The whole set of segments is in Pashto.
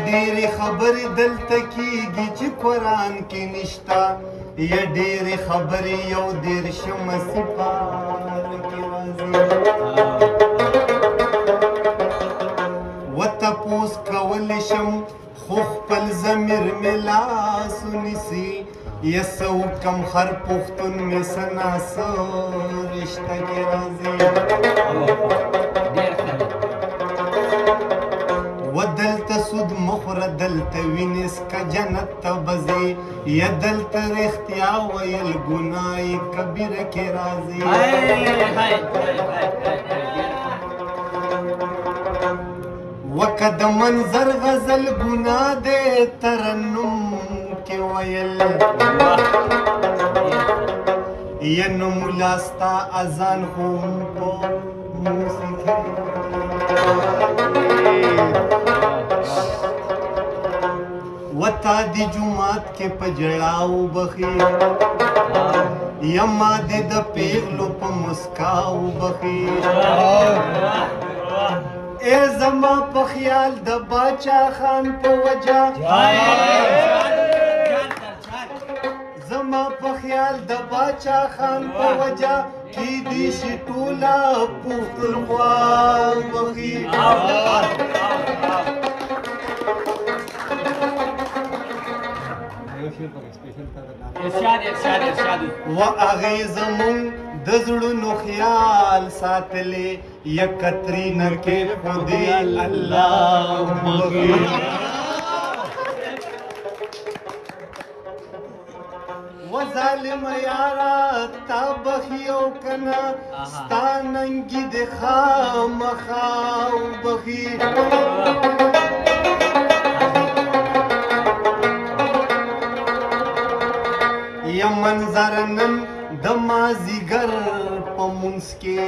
ډېرې خبرې دلته کېږي چې قرآن کې نشته یا ډېرې خبرې یو دېرشمه سپاره کې راځي و تپوس کولی شم خو خپل ضمیر مې لاس ونیسي یا څه وکړم هر پښتون مې څه ناڅه رشته کې راځي و دلته سود مخوره دلته وینې څکه جنت ته به ځې یا دلته رښتیا ویل ګناه کبیره کې راځي وکه د منظر غزل ګناه دی ترنم کې ویل یا نو ملا ستا اذان خو په موسیقي وتا دی جمعات کې په جړا وبخي یا ما دې د پیغلو په مسکا وبخي ای زما په خیال د باچا خان په وجه زما په خیال د باچا خان په وجه کی دی شي ټوله پښتونخوا وبخي و هغې زمونږ د زړونو خیال ساتلی یا کترینه کې خدای الله وبخي و ظالم یارا تا بخي او کنه ستا ننګي د خامخا وبخي یا منظر نن د مازیګر په مونځ کې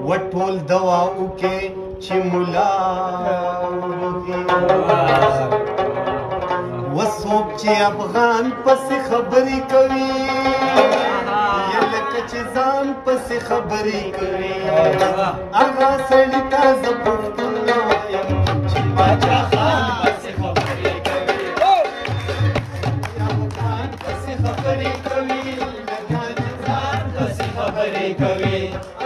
و ټول دوا وکې چې ملا وبخي و څوک چې افغان پسې خبرې کوي یا لکه چې ځان پسې خبرې کوي هغه سړي ته زه پښتون نه وایم چې باچا خان پسې خبرې کوي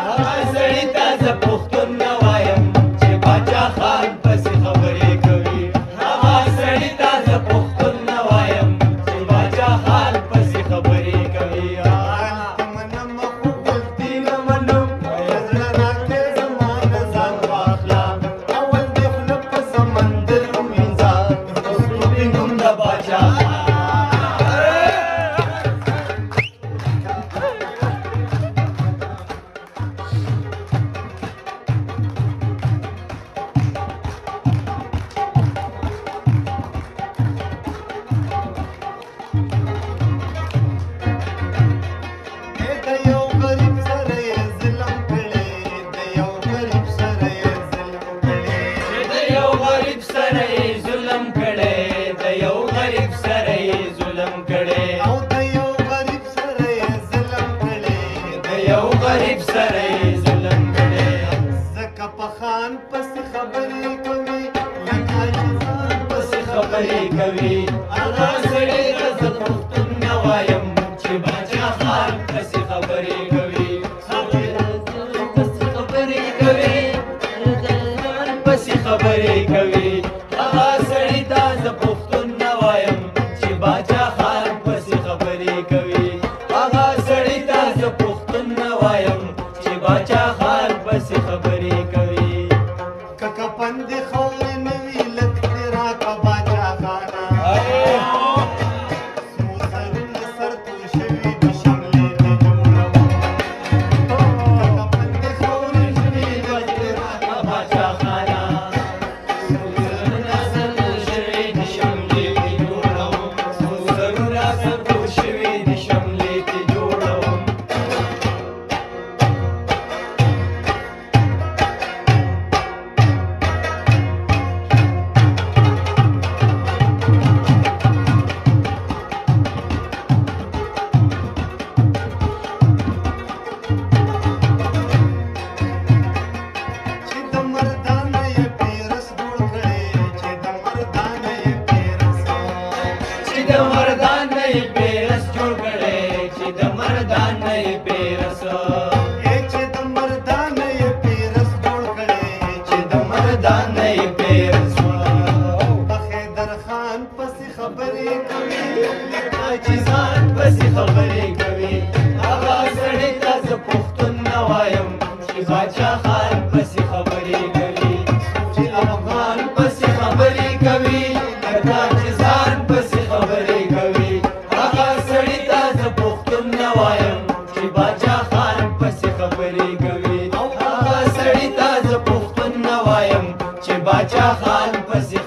هغه سړي ته زه پښتون نه وایم چې باچا خان پسې خبرې کوي هغه سړي ته زه پښتون نه وایم چې باچا خان پسې خبرې کوي منم خو غلطي نه منم زړه راکړې زما نه ځان واخله اول دې خوله په سمندر ووینځه پښتو وینم د باچا کوي هغه سړي ته زه پښتون نه وایم چې باچا خان پسې خبرې کوي پسې خبرې کوي هغه سړي ته زه پښتون نه وایم چې باچا خان پسې خبرې کوي هغه سړي ته زه پښتون نه وایم چې باچا خان پسې خبرې کوي ککه پند خورې نه وي لږ دې راکه باچا خانه خان پسې خبرې کوي چې افغان پسې خبرې کوي لکه چې ځان پسې خبرې کوي هغه سړي ته زه پښتون نه وایم چې باچا خان پسې خبرې کوي هغه سړي ته زه پښتون نه وایم چې باچا خان پسې